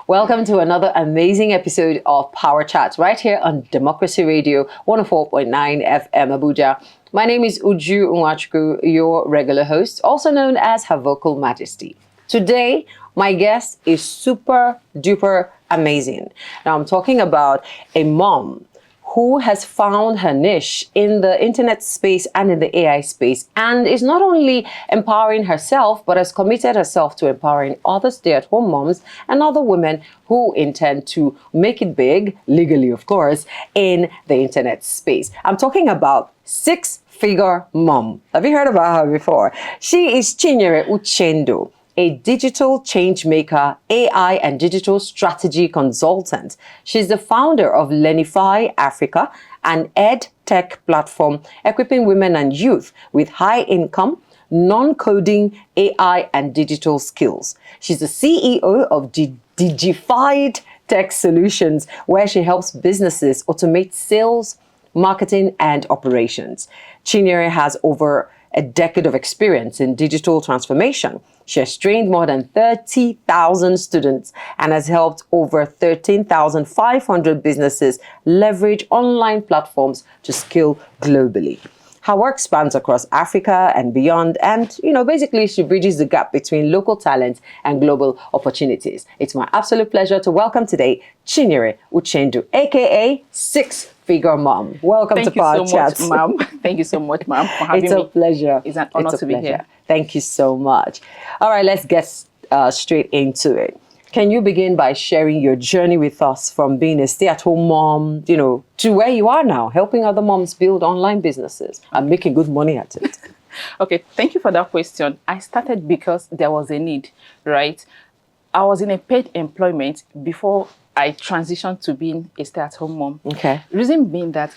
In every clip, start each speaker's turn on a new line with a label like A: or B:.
A: Welcome to another amazing episode of Power Chats right here on Democracy Radio 104.9 FM Abuja. My name is Uju Nwachukwu, your regular host, also known as Her Vocal Majesty. Today, my guest is super duper amazing. Now, I'm talking about a mom who has found her niche in the internet space and in the AI space, and is not only empowering herself, but has committed herself to empowering other stay-at-home moms and other women who intend to make it big, legally of course, in the internet space. I'm talking about six-figure mom. Have you heard about her before? She is Chinyere Uchendu, a digital change maker, AI and digital strategy consultant. She's the founder of Lenify Africa, an ed tech platform equipping women and youth with high income, non-coding AI and digital skills. She's the CEO of Digified Tech Solutions, where she helps businesses automate sales, marketing, and operations. Chinyere has over a decade of experience in digital transformation. She has trained more than 30,000 students and has helped over 13,500 businesses leverage online platforms to scale globally. Her work spans across Africa and beyond, and basically she bridges the gap between local talent and global opportunities. It's my absolute pleasure to welcome today Chinyere Uchendu, aka Six-Figure Mom. Welcome to Power Chats.
B: Thank you so much, ma'am. Thank you so much, ma'am, for having me.
A: It's a pleasure.
B: It's an honor to be here.
A: Thank you so much. All right, let's get straight into it. Can you begin by sharing your journey with us from being a stay-at-home mom, to where you are now, helping other moms build online businesses and making good money at it?
B: Okay, thank you for that question. I started because there was a need, right? I was in a paid employment before I transitioned to being a stay-at-home mom.
A: Okay.
B: Reason being that,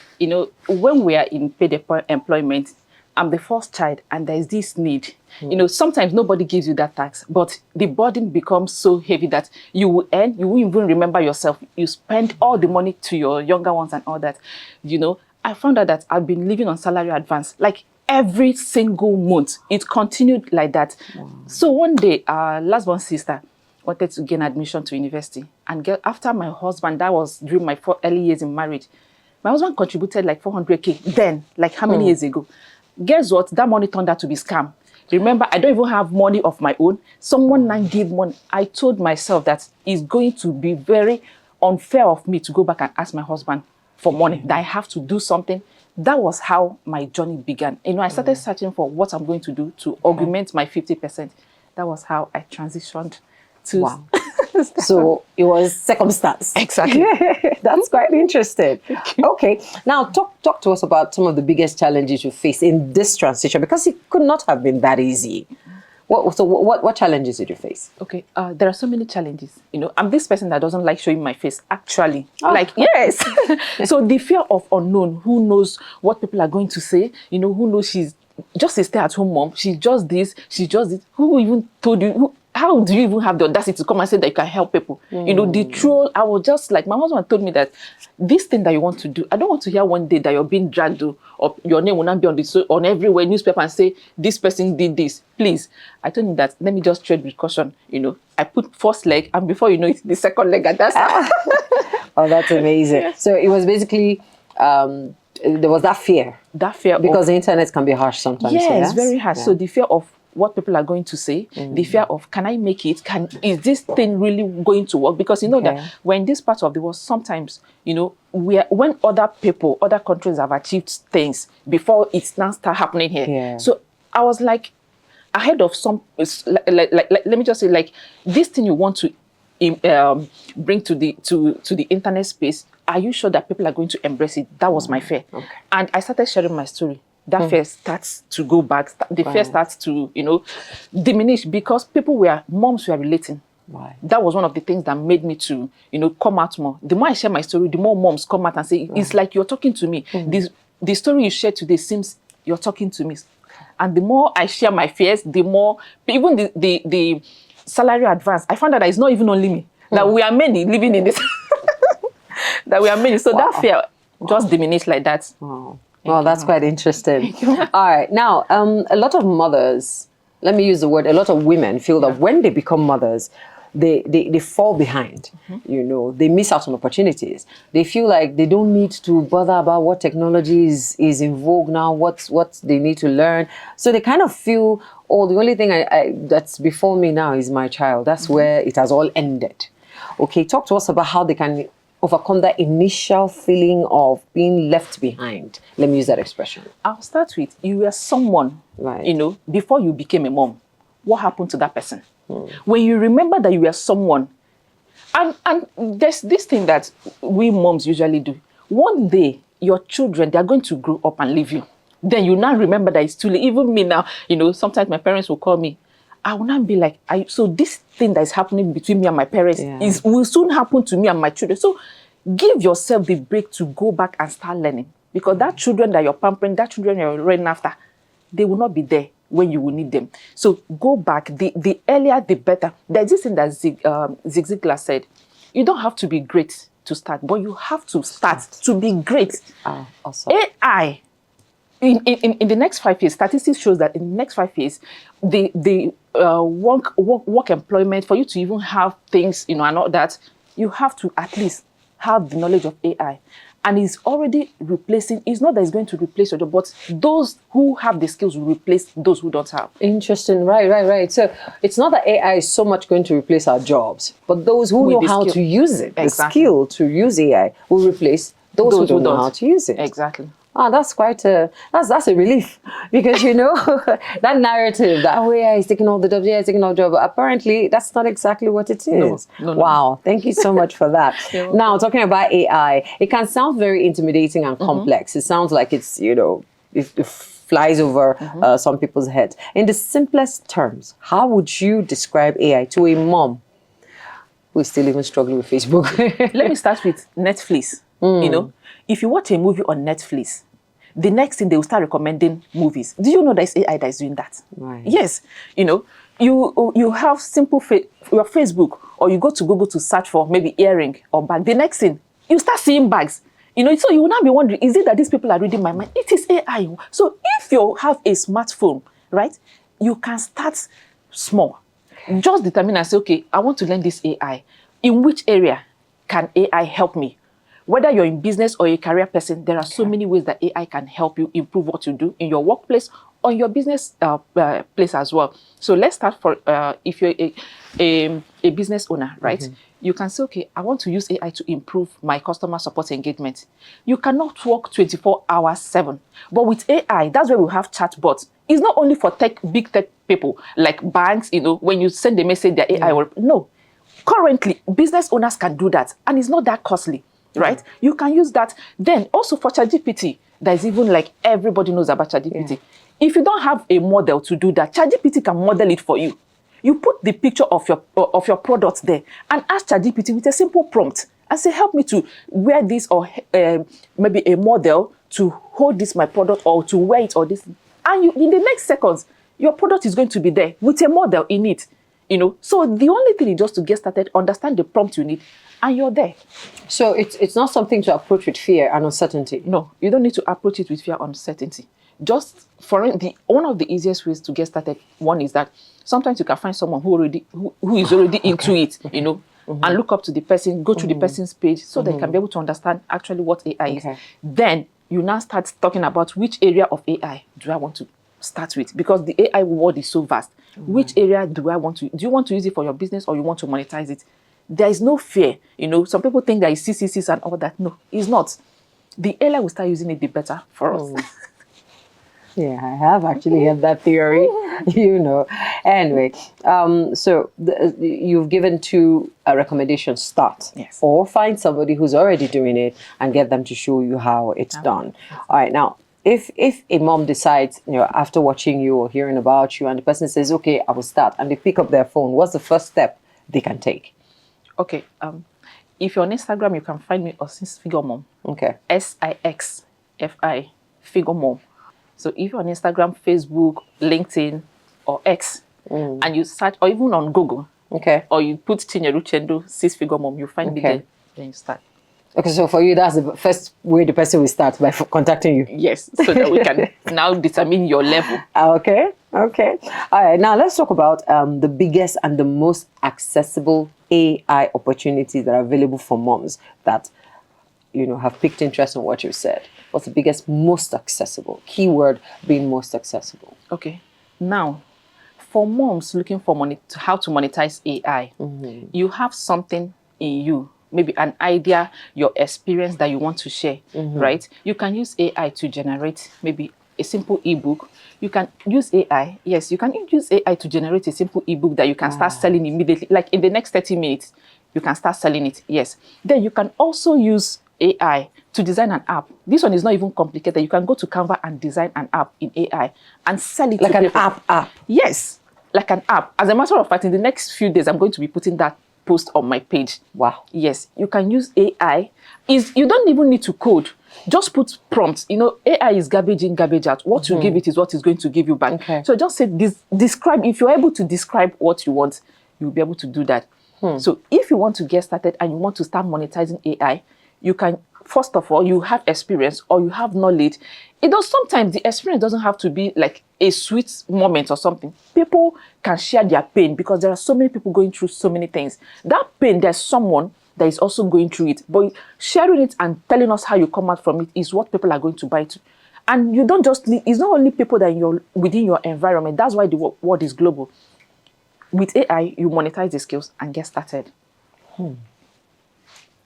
B: when we are in paid employment, I'm the first child and there's this need. Sometimes nobody gives you that tax, but the burden becomes so heavy that you will earn, you won't even remember yourself. You spend all the money to your younger ones and all that. I found out that I've been living on salary advance, like every single month. It continued like that. Wow. So one day, our last born sister wanted to gain admission to university. And after my husband, that was during my early years in marriage, my husband contributed like 400K then, like how many years ago? Guess what? That money turned out to be scam. Remember, I don't even have money of my own. Someone now gave money. I told myself that it's going to be very unfair of me to go back and ask my husband for money, that I have to do something. That was how my journey began. I started searching for what I'm going to do to augment my 50%. That was how I transitioned to...
A: Wow. So it was circumstance.
B: Exactly.
A: That's quite interesting. Okay. Now talk to us about some of the biggest challenges you face in this transition, because it could not have been that easy. What challenges did you face?
B: Okay. There are so many challenges. I'm this person that doesn't like showing my face, actually. Yes. So the fear of unknown, who knows what people are going to say, who knows she's just a stay-at-home mom. She's just this, she's just this. Who even told you? How do you even have the audacity to come and say that you can help people? The troll, I was just like, my husband told me that this thing that you want to do, I don't want to hear one day that you're being dragged or your name will not be on everywhere newspaper and say, this person did this. Please. I told him that, let me just tread with caution. I put first leg and before you know it, the second leg, and that's
A: Oh, that's amazing. Yes. So it was basically, there was that fear.
B: That fear.
A: Because the internet can be harsh sometimes.
B: Yes, very harsh. Yeah. So the fear of what people are going to say, the fear of, can I make it? Is this thing really going to work? Because that when this part of the world, sometimes, when other people, other countries have achieved things before it's now start happening here. Yeah. So I was like, ahead of some, let me just say, like, this thing you want to bring to the internet space, are you sure that people are going to embrace it? That was my fear. Okay. And I started sharing my story. That fear starts to go back. The fear starts to, diminish, because moms were relating. Right. That was one of the things that made me to, come out more. The more I share my story, the more moms come out and say, it's like you're talking to me. The story you shared today seems you're talking to me. And the more I share my fears, the more, even the salary advance, I found out that it's not even only me. That we are many living in this. That we are many. So that fear just diminished like that.
A: Wow. Well, that's quite interesting. All right. Now, a lot of mothers, let me use the word, a lot of women feel that when they become mothers, they fall behind. They miss out on opportunities. They feel like they don't need to bother about what technology is in vogue now, what they need to learn. So they kind of feel, oh, the only thing that's before me now is my child. That's where it has all ended. Okay, talk to us about how they can overcome that initial feeling of being left behind. Let me use that expression.
B: I'll start with, you were someone,
A: Right.
B: before you became a mom. What happened to that person? When you remember that you were someone, and there's this thing that we moms usually do. One day, your children, they're going to grow up and leave you. Then you now remember that it's too late. Even me now, sometimes my parents will call me. I will not be like, so this thing that is happening between me and my parents will soon happen to me and my children. So give yourself the break to go back and start learning. Because that children that you're pampering, that children you're running after, they will not be there when you will need them. So go back. The earlier, the better. There's this thing that Zig Ziglar said. You don't have to be great to start, but you have to start to be great.
A: Awesome.
B: AI, in the next 5 years, statistics shows that in the next 5 years, the work employment, for you to even have things, and all that, you have to at least have the knowledge of AI. And it's already replacing, it's not that it's going to replace your job, but those who have the skills will replace those who don't have.
A: Interesting. Right. So it's not that AI is so much going to replace our jobs, but those who know how to use it, the skill to use AI will replace those who don't know how to use it.
B: Exactly.
A: That's quite that's a relief, because that narrative that AI is taking all the jobs, AI is taking all the jobs. Apparently, that's not exactly what it is.
B: No.
A: Wow, thank you so much for that. Now, talking about AI, it can sound very intimidating and complex. It sounds like it's it flies over some people's heads. In the simplest terms, how would you describe AI to a mom who is still even struggling with Facebook?
B: Let me start with Netflix. If you watch a movie on Netflix, the next thing they will start recommending movies. Do you know there's AI that is doing that?
A: Right.
B: Yes. You have simple your Facebook, or you go to Google to search for maybe earring or bag. The next thing, you start seeing bags. So you will now be wondering, is it that these people are reading my mind? It is AI. So if you have a smartphone, right, you can start small. Just determine and say, okay, I want to learn this AI. In which area can AI help me? Whether you're in business or a career person, there are so many ways that AI can help you improve what you do in your workplace or in your business place as well. So let's start if you're a business owner, right? You can say, okay, I want to use AI to improve my customer support engagement. You cannot work 24 hours 7. But with AI, that's where we have chatbots. It's not only for big tech people like banks, when you send a message, their AI will... No. Currently, business owners can do that, and it's not that costly. Right? You can use that. Then also for ChatGPT, there's even like everybody knows about ChatGPT. If you don't have a model to do that, ChatGPT can model it for you. You put the picture of your product there and ask ChatGPT with a simple prompt and say, help me to wear this, or maybe a model to hold this my product, or to wear it, or this. And in the next seconds, your product is going to be there with a model in it. So the only thing is just to get started, understand the prompt you need, and you're there.
A: So it's not something to approach with fear and uncertainty.
B: No, you don't need to approach it with fear and uncertainty. Just one of the easiest ways to get started, one is that sometimes you can find someone who is already into it, and look up to the person, go through the person's page, so they can be able to understand actually what AI is. Then you now start talking about which area of AI do I want to start with, because the AI world is so vast. Which area do you want to use it for your business, or you want to monetize it? There is no fear. Some people think that it's CCCs and all that. No, it's not. The earlier we start using it, the better for us.
A: Yeah, I have actually heard that theory, Anyway, so you've given two recommendations: start,
B: yes,
A: or find somebody who's already doing it and get them to show you how it's done. All right, now, if a mom decides, after watching you or hearing about you, and the person says, okay, I will start, and they pick up their phone, what's the first step they can take?
B: Okay, if you're on Instagram, you can find me on Six Figure Mom.
A: Okay.
B: SIXFI Figure Mom. So if you're on Instagram, Facebook, LinkedIn, or X, and you search, or even on Google, or you put Tinyeru Chendo, Six Figure Mom, you find me there, then you start.
A: Okay, so for you, that's the first way the person will start, by contacting you.
B: Yes, so that we can now determine your level.
A: Okay. Okay. All right. Now let's talk about the biggest and the most accessible AI opportunities that are available for moms that have piqued interest in what you said. What's the biggest, most accessible? Keyword being most accessible.
B: Okay. Now, for moms looking for how to monetize AI, you have something in you, maybe an idea, your experience that you want to share, right? You can use AI to generate maybe a simple ebook. You can use AI. Yes, you can use AI to generate a simple ebook that you can start selling immediately. Like in the next 30 minutes, you can start selling it. Yes. Then you can also use AI to design an app. This one is not even complicated. You can go to Canva and design an app in AI and sell it
A: like
B: to
A: an
B: people.
A: app.
B: Yes, like an app. As a matter of fact, in the next few days, I'm going to be putting that post on my page.
A: Wow.
B: Yes, you can use AI. You don't even need to code. Just put prompts. AI is garbage in, garbage out. What you give it is what is going to give you back.
A: Okay.
B: So just say describe. If you're able to describe what you want, you'll be able to do that. So if you want to get started and you want to start monetizing AI, you can, first of all, you have experience or you have knowledge. Sometimes the experience doesn't have to be like a sweet moment or something. People can share their pain because there are so many people going through so many things. That pain, there's someone that is also going through it. But sharing it and telling us how you come out from it is what people are going to buy to. And you don't just need, it's not only people that you're within your environment. That's why the world is global. With AI, you monetize the skills and get started.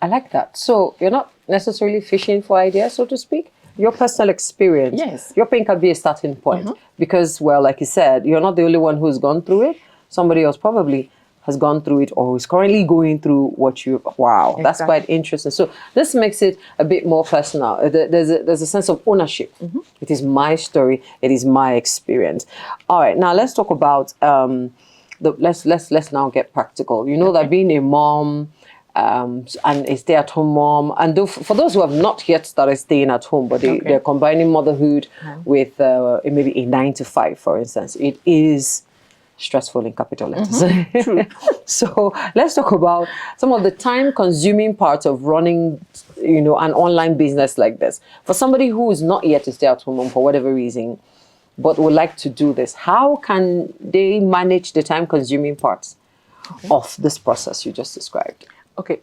A: I like that. So you're not necessarily fishing for ideas, so to speak. Your personal experience,
B: Yes.
A: your pain can be a starting point because, well, like you said, you're not the only one who's gone through it. Somebody else probably has gone through it or is currently going through what you. Wow, that's
B: Exactly.
A: quite interesting. So this makes it a bit more personal. There's a sense of ownership. It is my story. It is my experience. All right, now let's talk about let's now get practical. You know that being a mom. And a stay-at-home mom, and for those who have not yet started staying at home, but they're combining motherhood with maybe a 9 to 5, for instance, it is stressful in capital letters.
B: True.
A: So let's talk about some of the time-consuming parts of running, an online business like this. For somebody who is not yet a stay-at-home mom for whatever reason, but would like to do this, how can they manage the time-consuming parts of this process you just described?
B: Okay.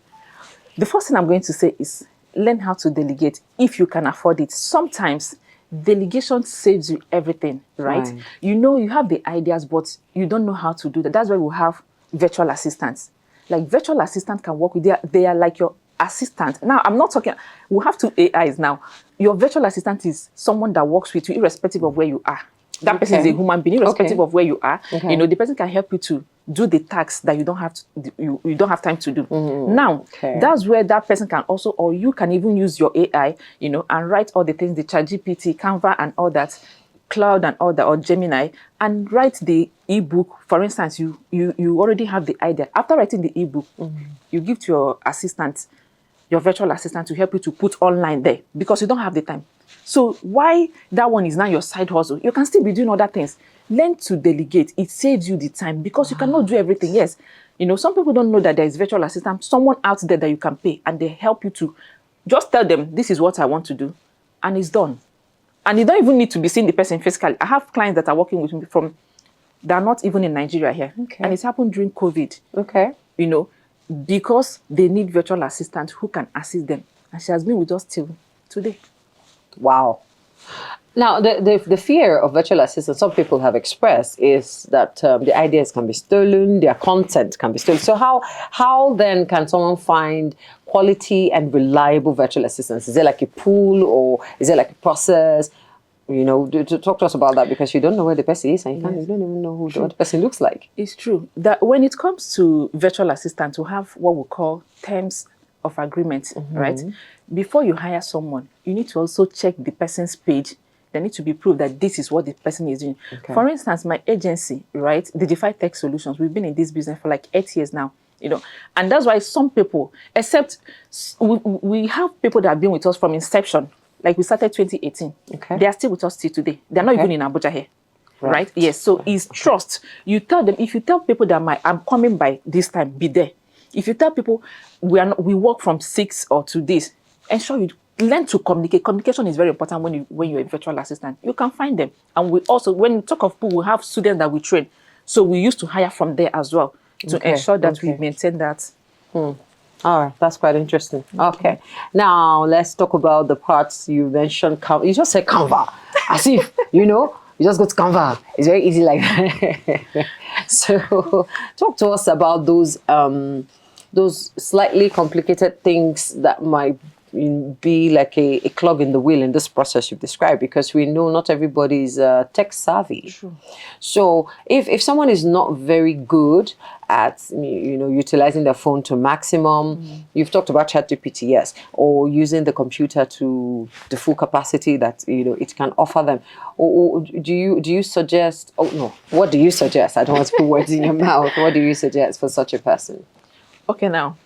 B: The first thing I'm going to say is learn how to delegate if you can afford it. Sometimes delegation saves you everything, right? You have the ideas, but you don't know how to do that. That's why we have virtual assistants. Like virtual assistants can work with they are like your assistant. Now, I'm not talking, we have two AIs now. Your virtual assistant is someone that works with you irrespective of where you are. That person is a human being, irrespective of where you are. The person can help you to do the tasks that you don't have you don't have time to do. Now, that's where that person can also, or you can even use your AI, and write all the things, the ChatGPT, Canva, and all that, Cloud and all that, or Gemini, and write the ebook. For instance, you already have the idea. After writing the ebook, you give to your assistant, your virtual assistant, to help you to put online there because you don't have the time. So why that one is now your side hustle? You can still be doing other things. Learn to delegate. It saves you the time because you cannot do everything. Yes, some people don't know that there is virtual assistant, someone out there that you can pay, and they help you to just tell them, this is what I want to do, and it's done. And you don't even need to be seeing the person physically. I have clients that are working with me they're not even in Nigeria here. And it's happened during COVID. Because they need virtual assistants who can assist them. And she has been with us till today.
A: Wow. Now, the fear of virtual assistants some people have expressed is that the ideas can be stolen, their content can be stolen. So how then can someone find quality and reliable virtual assistants? Is there like a pool or is there like a process? To talk to us about that because you don't know where the person is and you don't even know what the person looks like.
B: It's true that when it comes to virtual assistants, we have what we call terms of agreement, right? Before you hire someone, you need to also check the person's page. There need to be proof that this is what the person is doing. For instance, my agency, right, Digify Tech Solutions, we've been in this business for like 8 years now, and that's why some people, except we have people that have been with us from inception. Like we started 2018. They are still with us till today. They're not even in Abuja here. Right? Yes. So it's trust. You tell them, if you tell people that I'm coming by this time, be there. If you tell people we work from 6 or to this, ensure learn to communicate. Communication is very important when you're a virtual assistant. You can find them. And we also, when we talk of people, we have students that we train. So we used to hire from there as well to ensure that we maintain that.
A: All right, that's quite interesting. Okay, now let's talk about the parts you mentioned. You just said Canva, as if, you just go to Canva. It's very easy like that. So talk to us about those slightly complicated things that might be like a clog in the wheel in this process you've described, because we know not everybody is tech savvy.
B: True.
A: So if someone is not very good at utilizing their phone to maximum, you've talked about ChatGPT, yes, or using the computer to the full capacity that it can offer them, or do you suggest? Oh no, what do you suggest? I don't want to put words in your mouth. What do you suggest for such a person?
B: Okay, now,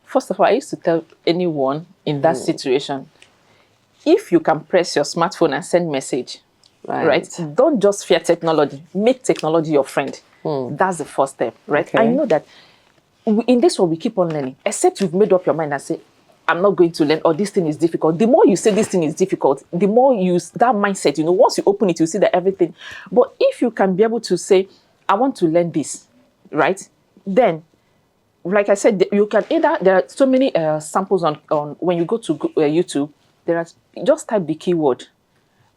B: first of all, I used to tell anyone in that situation, if you can press your smartphone and send message, right? Don't just fear technology. Make technology your friend. That's the first step, right?
A: Okay.
B: I know that in this world, we keep on learning, except you've made up your mind and say, I'm not going to learn, or this thing is difficult. The more you say this thing is difficult, the more you use that mindset, once you open it, you see that everything. But if you can be able to say, I want to learn this, right? Then, like I said, you can there are so many samples on when you go to YouTube, just type the keyword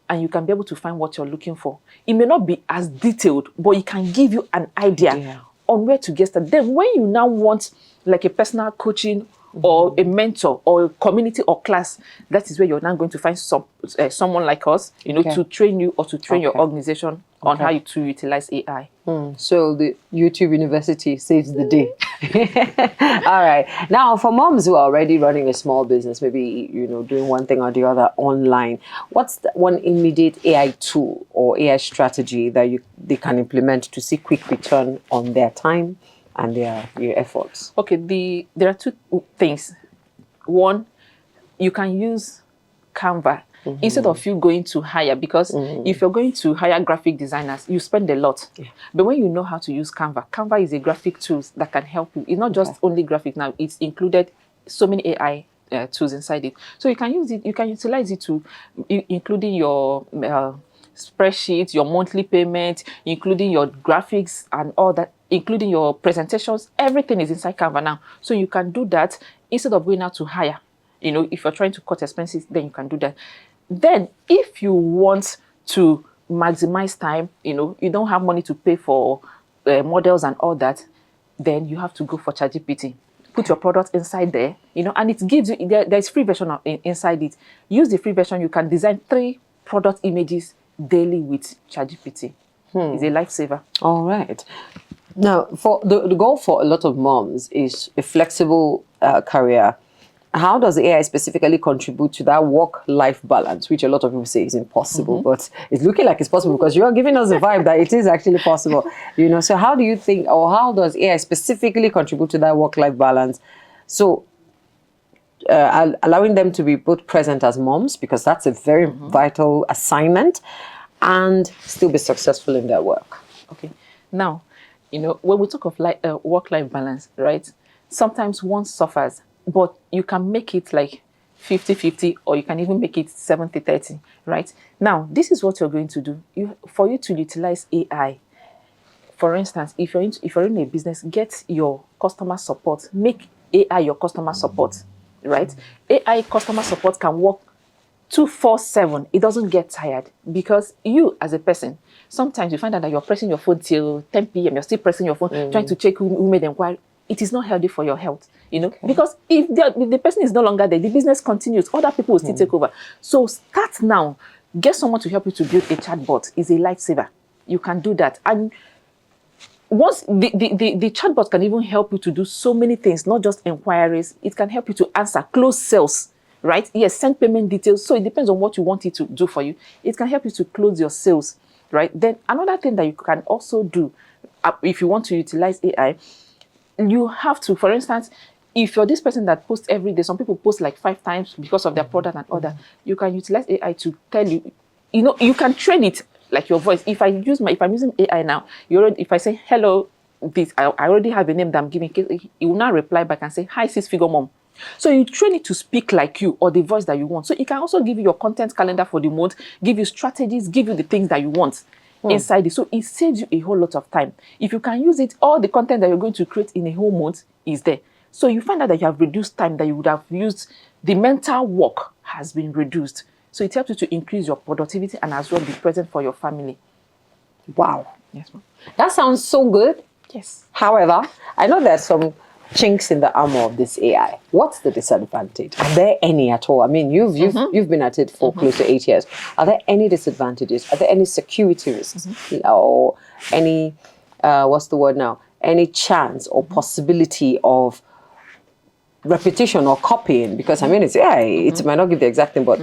B: and you can be able to find what you're looking for. It may not be as detailed, but it can give you an idea on where to get started. Then when you now want like a personal coaching or a mentor or a community or class, that is where you're now going to find someone like us, to train you or to train your organization on how to utilize AI.
A: So the YouTube University saves the day. All right. Now, for moms who are already running a small business, maybe, doing one thing or the other online, what's the one immediate AI tool or AI strategy that they can implement to see quick return on their time and their efforts?
B: Okay, there are two things. One, you can use Canva instead of you going to hire, because if you're going to hire graphic designers, you spend a lot. But when you know how to use Canva is a graphic tool that can help you. It's not just only graphic now, it's included so many AI tools inside it. So you can use it, you can utilize it to, including your spreadsheet, your monthly payment, including your graphics and all that, including your presentations. Everything is inside Canva now. So you can do that instead of going out to hire. If you're trying to cut expenses, then you can do that. Then if you want to maximize time, you don't have money to pay for models and all that, then you have to go for ChatGPT. Put your product inside there, and it gives you, there's free version inside it. Use the free version. You can design 3 product images daily with ChatGPT. It's a lifesaver.
A: All right. Now, for the goal for a lot of moms is a flexible career. How does AI specifically contribute to that work-life balance, which a lot of people say is impossible, but it's looking like it's possible because you're giving us the vibe that it is actually possible. So how do you think, or how does AI specifically contribute to that work-life balance? So allowing them to be both present as moms, because that's a very vital assignment, and still be successful in their work.
B: Okay. Now, when we talk of work-life balance, right, sometimes one suffers, but you can make it like 50-50, or you can even make it 70-30, right? Now, this is what you're going to do. For you to utilize AI, for instance, if you're in a business, get your customer support. Make AI your customer support, right? AI customer support can work 24/7. It doesn't get tired, because you as a person, sometimes you find out that you're pressing your phone till 10 p.m. You're still pressing your phone, trying to check who made the inquiry. It is not healthy for your health, because if the person is no longer there, the business continues. Other people will still take over. So start now. Get someone to help you to build a chatbot. It's a lifesaver. You can do that. And once the chatbot can even help you to do so many things, not just inquiries. It can help you to answer, close sales, right? Yes, send payment details. So it depends on what you want it to do for you. It can help you to close your sales, right? Then another thing that you can also do, if you want to utilize AI, you have to, for instance, if you're this person that posts every day, some people post like 5 times because of their product and all that, you can utilize AI to tell you, you can train it like your voice. If I'm using AI now, if I say, hello, this, I already have a name that I'm giving, it will now reply back and say, hi, 6-figure mom. So you train it to speak like you or the voice that you want. So it can also give you your content calendar for the month, give you strategies, give you the things that you want inside it. So it saves you a whole lot of time. If you can use it, all the content that you're going to create in a whole month is there. So you find out that you have reduced time that you would have used. The mental work has been reduced. So it helps you to increase your productivity and as well be present for your family.
A: Wow.
B: Yes, ma'am.
A: That sounds so good.
B: Yes.
A: However, I know there's some chinks in the armor of this AI. What's the disadvantage? Are there any at all? I mean, you've been at it for close to 8 years. Are there any disadvantages? Are there any security risks or any what's the word now? Any chance or possibility of repetition or copying? Because I mean, it's AI. It might not give the exact thing, but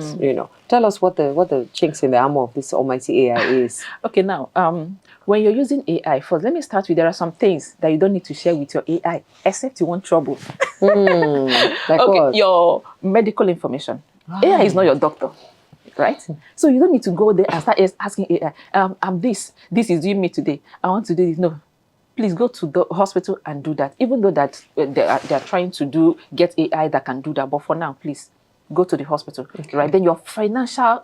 A: tell us what the chinks in the armor of this almighty AI is.
B: Okay, now when you're using AI, first let me start with, there are some things that you don't need to share with your AI except you want trouble.
A: Like
B: okay,
A: what?
B: your medical information. AI is not your doctor, right? So you don't need to go there and start asking AI, I'm this is doing me today, I want to do this. No, please go to the hospital and do that. Even though that they are trying to get AI that can do that, but for now, please go to the hospital, right? Then your financial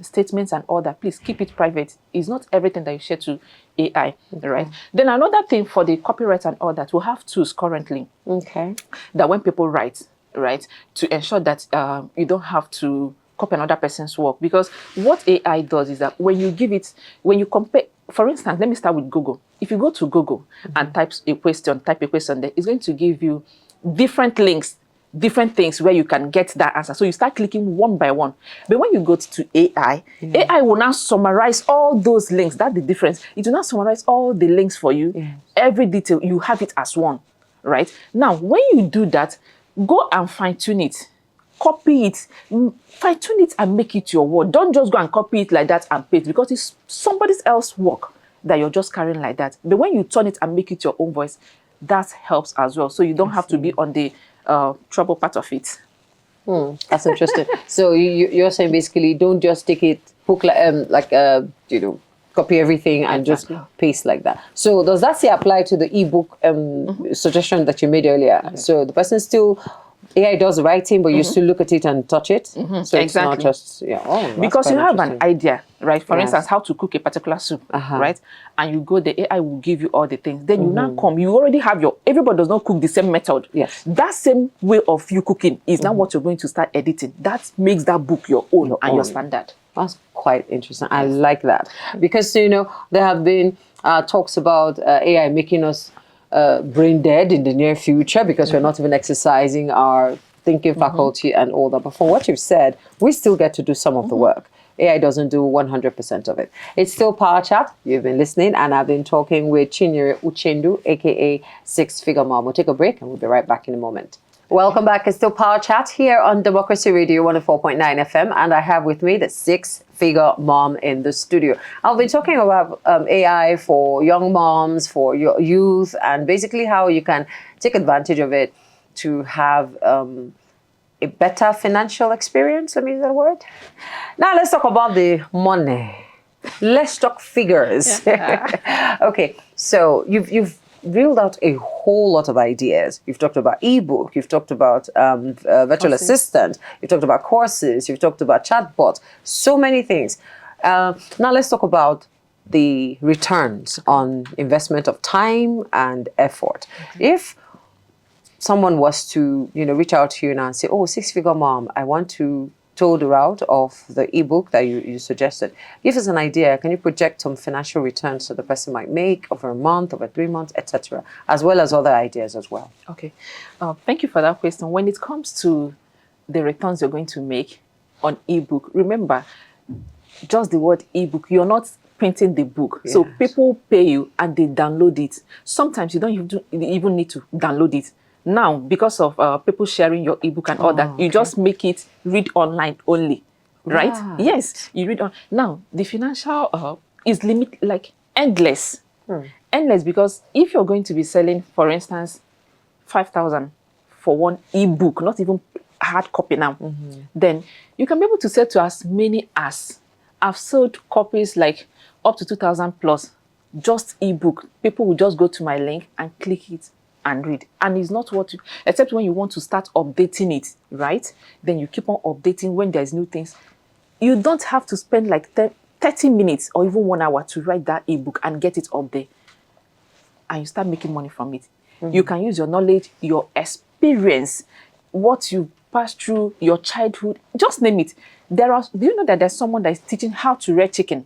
B: statements and all that, please keep it private. It's not everything that you share to AI, right? Then another thing for the copyright and all that, we have tools currently that when people write, right, to ensure that you don't have to copy another person's work. Because what AI does is that when you compare, for instance, let me start with Google. If you go to Google and type a question there, it's going to give you different links, different things where you can get that answer. So you start clicking one by one. But when you go to AI, AI will now summarize all those links. That's the difference. It will now summarize all the links for you. Every detail, you have it as one, right? Now, when you do that, go and fine-tune it. Copy it, fine-tune it and make it your word. Don't just go and copy it like that and paste, because it's somebody else's work that you're just carrying like that. But when you turn it and make it your own voice, that helps as well. So you don't have to be on the trouble part of it.
A: That's interesting. So you're saying basically don't just take it hook copy everything and just paste like that. So does that say apply to the ebook suggestion that you made earlier? So the person still, AI does writing, but you still look at it and touch it. So it's not just
B: because you have an idea, right? For instance, how to cook a particular soup, right? And you go, the AI will give you all the things. Then you now come, you already have everybody does not cook the same method.
A: Yes.
B: That same way of you cooking is now what you're going to start editing. That makes that book your own and your standard.
A: That's quite interesting. I like that because there have been talks about AI making us brain dead in the near future because we're not even exercising our thinking faculty and all that. But from what you've said, we still get to do some of the work. AI doesn't do 100% of it. It's still Power Chat. You've been listening, and I've been talking with Chinyere Uchendu, aka Six Figure Mom. We'll take a break, and we'll be right back in a moment. Welcome back. It's still Power Chat here on Democracy Radio 104.9 FM, and I have with me the six-figure mom in the studio. I'll be talking about AI for young moms, for your youth, and basically how you can take advantage of it to have a better financial experience. Let me use that word. Now let's talk about the money. Let's talk figures. Okay, so you've reeled out a whole lot of ideas. You've talked about ebook, you've talked about virtual assistant, you've talked about courses, you've talked about chatbot, so many things. Now let's talk about the returns on investment of time and effort. If someone was to reach out to you now and say, oh, six-figure mom, I want to toe the route of the ebook that you suggested. Give us an idea. Can you project some financial returns that the person might make over a month, over 3 months, etc., as well as other ideas as well?
B: Okay. Thank you for that question. When it comes to the returns you're going to make on ebook, remember, just the word ebook, you're not printing the book. Yes. So people pay you and they download it. Sometimes you don't even need to download it. Now, because of people sharing your ebook and all that, you just make it read online only, right? Yes, you read on. Now, the financial is endless. Endless, because if you're going to be selling, for instance, 5,000 for one ebook, not even hard copy now, then you can be able to sell to as many as. I've sold copies like up to 2,000 plus, just ebook. People will just go to my link and click it and read. And it's not what you, except when you want to start updating it, right? Then you keep on updating when there's new things. You don't have to spend like 30 minutes or even 1 hour to write that ebook and get it up there. And you start making money from it. You can use your knowledge, your experience, what you passed through, your childhood, just name it. Do you know that there's someone that is teaching how to rear chicken?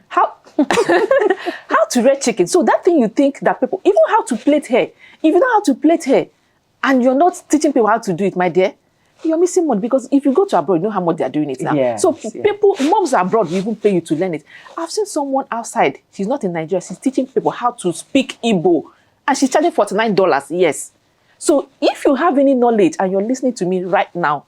B: How to rear chicken. So that thing you think that people, even how to plait hair, if you know how to plait hair and you're not teaching people how to do it, my dear, you're missing money, because if you go to abroad, you know how much they're doing it now.
A: Yes,
B: so people, moms abroad will even pay you to learn it. I've seen someone outside, she's not in Nigeria, she's teaching people how to speak Igbo and she's charging $49. Yes. So if you have any knowledge and you're listening to me right now,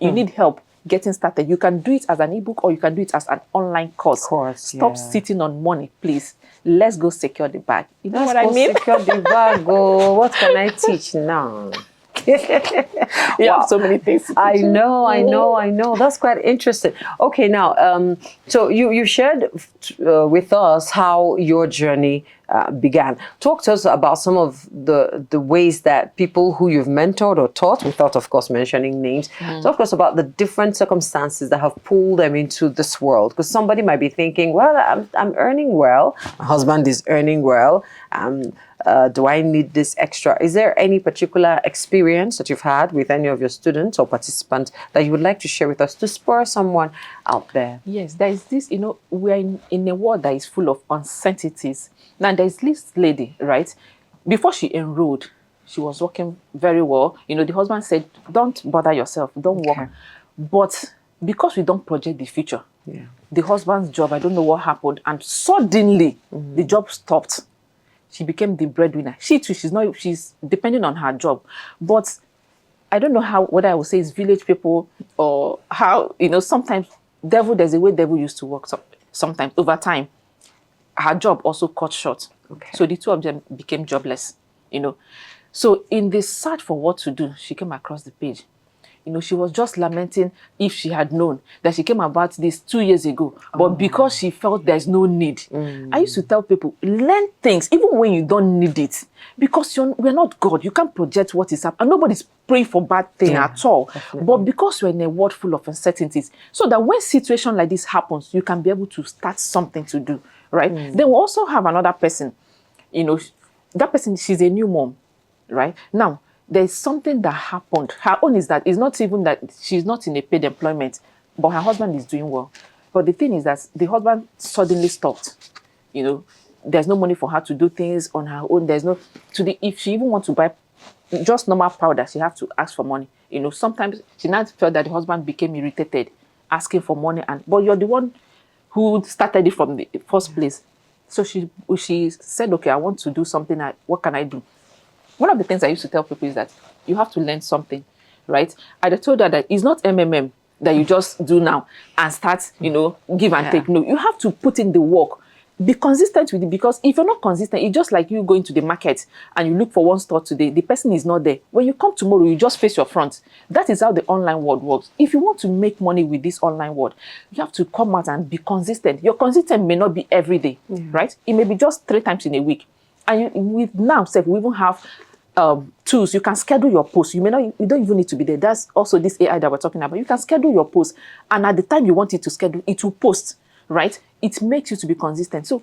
B: you need help getting started. You can do it as an ebook or you can do it as an online course. Stop sitting on money, please. Let's go secure the bag. You know what I mean?
A: Secure the bag. Oh, what can I teach now?
B: You have so many things.
A: I know. That's quite interesting. Okay, now, so you shared with us how your journey began. Talk to us about some of the ways that people who you've mentored or taught, without, of course, mentioning names, talk to us about the different circumstances that have pulled them into this world. Because somebody might be thinking, well, I'm earning well. My husband is earning well. Do I need this extra? Is there any particular experience that you've had with any of your students or participants that you would like to share with us to spur someone out there?
B: Yes, there is this, we're in a world that is full of uncertainties. Now, there's this lady, right? Before she enrolled, she was working very well. The husband said, don't bother yourself, don't work. But because we don't project the future, the husband's job, I don't know what happened, and suddenly the job stopped. She became the breadwinner. She too, she's depending on her job. But I don't know whether I would say it's village people or how, sometimes there's a way devil used to work. Sometimes over time, her job also cut short. So the two of them became jobless, So in the search for what to do, she came across the page. She was just lamenting if she had known that she came about this 2 years ago. But because she felt there's no need. I used to tell people, learn things even when you don't need it. Because we're not God. You can't project what is happening. And nobody's praying for bad thing at all. Definitely. But because we're in a world full of uncertainties, so that when situation like this happens, you can be able to start something to do, right? Then we also have another person. That person, she's a new mom, right? Now, there's something that happened. Her own is that it's not even that she's not in a paid employment, but her husband is doing well. But the thing is that the husband suddenly stopped. There's no money for her to do things on her own. There's no, if she even wants to buy just normal powder, she has to ask for money. Sometimes she now felt that the husband became irritated, asking for money. But you're the one who started it from the first place. So she said, okay, I want to do something. What can I do? One of the things I used to tell people is that you have to learn something, right? I told her that it's not MMM that you just do now and start, give and take. No, you have to put in the work. Be consistent with it, because if you're not consistent, it's just like you going to the market and you look for one store today, the person is not there. When you come tomorrow, you just face your front. That is how the online world works. If you want to make money with this online world, you have to come out and be consistent. Your consistent may not be every day, right? It may be just 3 times in a week. And we even have tools. You can schedule your posts. You don't even need to be there. That's also this AI that we're talking about. You can schedule your posts, and at the time you want it to schedule, it will post, right? It makes you to be consistent. So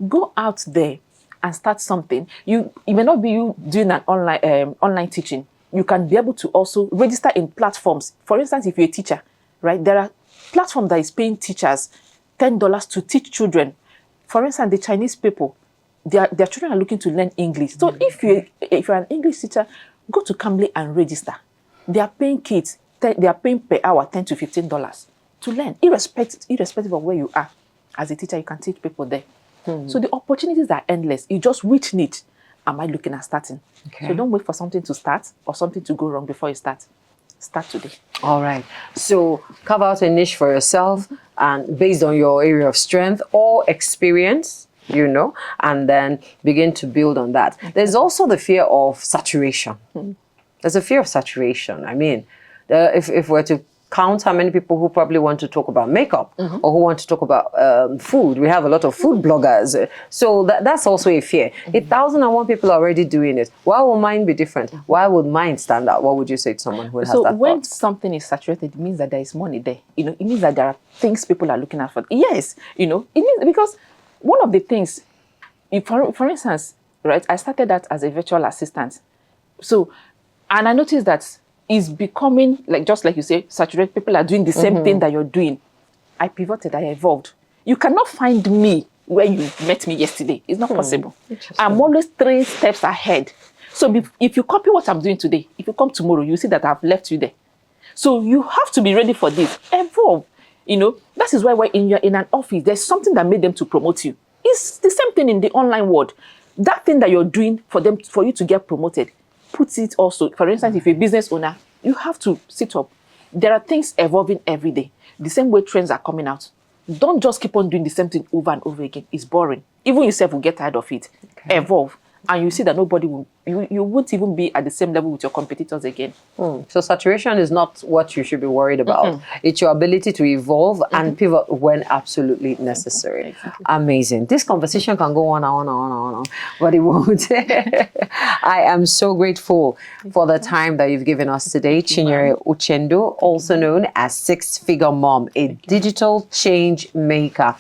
B: go out there and start something. It may not be you doing an online teaching. You can be able to also register in platforms. For instance, if you're a teacher, right? There are platforms that is paying teachers $10 to teach children. For instance, the Chinese people, their children are looking to learn English. So if you're an English teacher, go to Cambly and register. They are paying kids, they are paying per hour $10 to $15 to learn, irrespective of where you are. As a teacher, you can teach people there. So the opportunities are endless. You just, which niche am I looking at starting? So don't wait for something to start or something to go wrong before you start. Start today.
A: All right. So carve out a niche for yourself, and based on your area of strength or experience, and then begin to build on that. There's also the fear of saturation. There's a fear of saturation. I mean, if we're to count how many people who probably want to talk about makeup or who want to talk about food. We have a lot of food bloggers. So that's also a fear. 1,001 people are already doing it. Why will mine be different? Why would mine stand out? What would you say to someone who has that
B: So
A: thought?
B: when something is saturated, it means that there is money there. It means that there are things people are looking at for. Yes, it means because one of the things, for instance, right, I started that as a virtual assistant. So, and I noticed that it's becoming, just like you say, saturated. People are doing the same thing that you're doing. I pivoted, I evolved. You cannot find me where you met me yesterday. It's not possible. I'm always 3 steps ahead. So if you copy what I'm doing today, if you come tomorrow, you see that I've left you there. So you have to be ready for this. Evolve. That is why when you're in an office, there's something that made them to promote you. It's the same thing in the online world. That thing that you're doing for you to get promoted, put it also. For instance, if you're a business owner, you have to sit up. There are things evolving every day. The same way trends are coming out. Don't just keep on doing the same thing over and over again. It's boring. Even yourself will get tired of it. Okay. Evolve. And you see that nobody will, you won't even be at the same level with your competitors again.
A: So saturation is not what you should be worried about. It's your ability to evolve and pivot when absolutely necessary. Exactly. Amazing. This conversation can go on and on, but it won't. I am so grateful for the time that you've given us today. Chinyere Uchendo, also known as Six-Figure Mom, a digital change maker.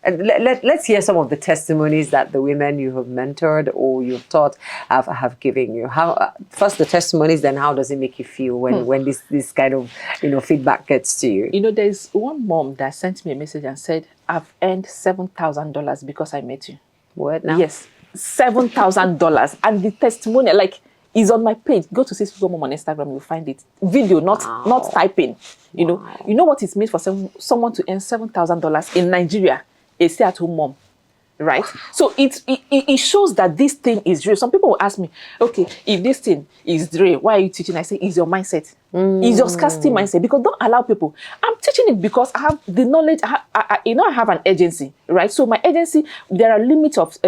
A: And let's hear some of the testimonies that the women you have mentored or you've taught have given you. First the testimonies, then how does it make you feel when this kind of feedback gets to you?
B: There's one mom that sent me a message and said, I've earned $7,000 because I met you.
A: What now?
B: Yes, $7,000. And the testimonial is on my page. Go to Six-Figure Mom on Instagram, you'll find it. Video, not typing. You know what it means for someone to earn $7,000 in Nigeria. A stay-at-home mom, right? So it shows that this thing is real. Some people will ask me, okay, if this thing is real, why are you teaching? I say, it's your mindset. It's your scarcity mindset. Because don't allow people. I'm teaching it because I have the knowledge. I have an agency, right? So my agency, there are limits of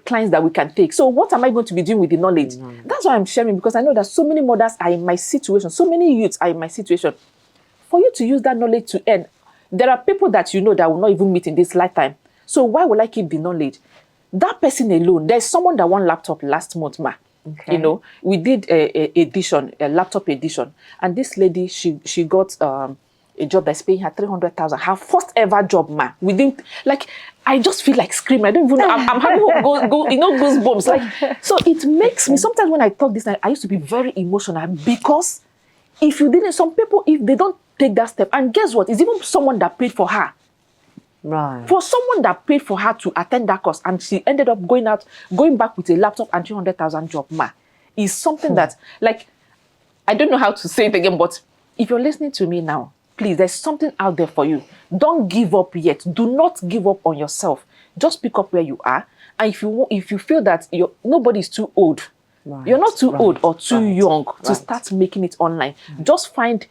B: clients that we can take. So what am I going to be doing with the knowledge? That's why I'm sharing, because I know that so many mothers are in my situation. So many youths are in my situation. For you to use that knowledge to earn, there are people that that will not even meet in this lifetime. So why will I keep the knowledge? That person alone, there's someone that won laptop last month, ma. Okay. We did a laptop edition. And this lady, she got a job that's paying her $300,000. Her first ever job, ma. I just feel like screaming. I don't even know. I'm having goosebumps. So it makes me, sometimes when I talk this, I used to be very emotional because if you didn't, some people, if they don't take that step, and guess what? It's even someone that paid for her.
A: Right.
B: For someone that paid for her to attend that course, and she ended up going back with a laptop and 300,000 job, is something that, I don't know how to say it again, but if you're listening to me now, please, there's something out there for you. Don't give up yet. Do not give up on yourself. Just pick up where you are. And if you feel that nobody is too old, you're not too old or too young to start making it online. Just find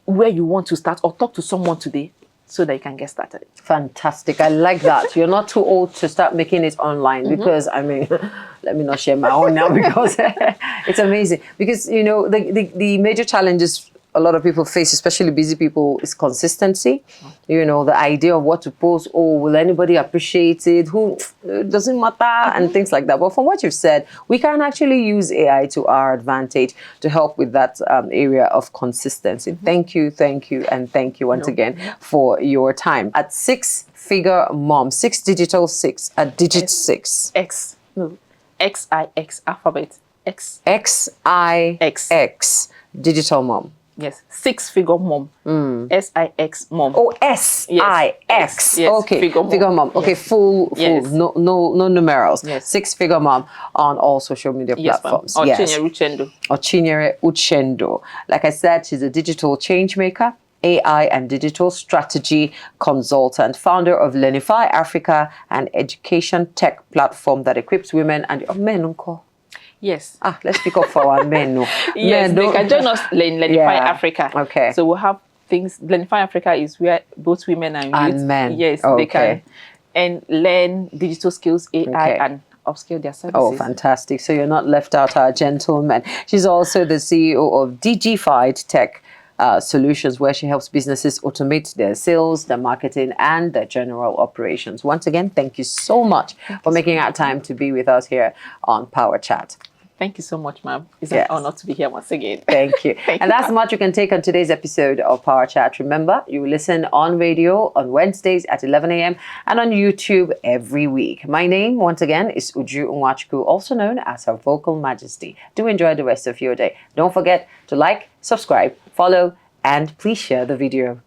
B: where you want to start or talk to someone today so that you can get started.
A: Fantastic. I like that. You're not too old to start making it online because, let me not share my own now because it's amazing. Because, the major challenges a lot of people face, especially busy people, is consistency. The idea of what to post. Oh, will anybody appreciate it? It doesn't matter, and things like that. But from what you've said, we can actually use AI to our advantage to help with that area of consistency. Thank you, and thank you once again for your time. At Six-Figure Mom, 6 digital 6, a digit 6.
B: X-I-X, alphabet.
A: X-I-X, digital mom.
B: Yes, Six-Figure Mom. S-I-X Mom.
A: Oh, S-I-X.
B: Yes.
A: Okay, figure mom. Okay, full.
B: Yes.
A: No numerals.
B: Yes.
A: Six-Figure Mom on all social media platforms.
B: Or
A: Chinyere Uchendo. Like I said, she's a digital change maker, AI and digital strategy consultant, founder of Learnify Africa, an education tech platform that equips women and men.
B: Yes.
A: Let's pick up for our men.
B: Yes, they can join us in Learnify Africa.
A: Okay.
B: So we'll have things. Learnify Africa is where both women and youth,
A: men.
B: Yes, they can and learn digital skills, AI, and upscale their services.
A: Oh, fantastic. So you're not left out, our gentlemen. She's also the CEO of DigiFied Tech solutions where she helps businesses automate their sales, their marketing, and their general operations. Once again, thank you so much for making our time to be with us here on Power Chat.
B: Thank you so much, ma'am. It's an honor to be here once again.
A: Thank you.
B: Thank
A: and
B: you,
A: that's
B: ma'am.
A: much you can take on today's episode of Power Chat. Remember, you listen on radio on Wednesdays at 11 a.m. and on YouTube every week. My name, once again, is Uju Nwachukwu, also known as Her Vocal Majesty. Do enjoy the rest of your day. Don't forget to like, subscribe, follow, and please share the video.